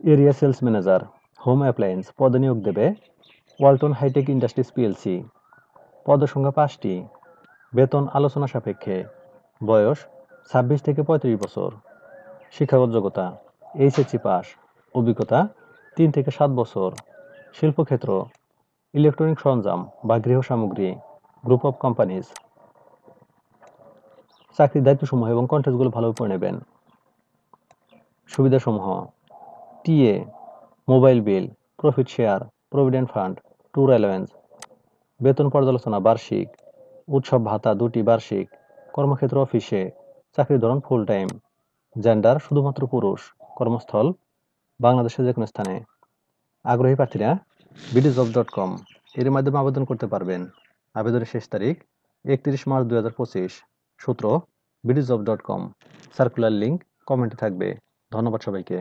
Area sales manager, home appliance পদে নিয়োগ দেবে ওয়ালটন হাইটেক ইন্ডাস্ট্রিজ পিএলসি। পদসংখ্যা 5টি। বেতন আলোচনা সাপেক্ষে। বয়স 26 থেকে 35 বছর। শিক্ষাগত যোগ্যতা এইচএসসি পাস। অভিজ্ঞতা 3 থেকে 7 বছর। শিল্পক্ষেত্র ইলেকট্রনিক সরঞ্জাম বা গৃহ সামগ্রী, গ্রুপ অফ কোম্পানিজ। চাকরির দায়িত্বসমূহ এবং কন্টেন্টসগুলো ভালোভাবে পড়ে নেবেন। সুবিধাসমূহ: TA, mobile bill, profit share, provident fund, tour allowance. বেতন পর্যালোচনা বার্ষিক। উৎসব ভাতা 2টি বার্ষিক। কর্মক্ষেত্র অফিসে। চাকরির ধরন ফুল টাইম। জেন্ডার শুধুমাত্র পুরুষ। কর্মস্থল বাংলাদেশের যে কোনো স্থানে। আগ্রহী প্রার্থীরা bdjob.com এর মাধ্যমে আবেদন করতে পারবেন। আবেদনের শেষ তারিখ 31 মার্চ 2025। সূত্র bdjob.com। সার্কুলার লিঙ্ক কমেন্টে থাকবে। ধন্যবাদ সবাইকে।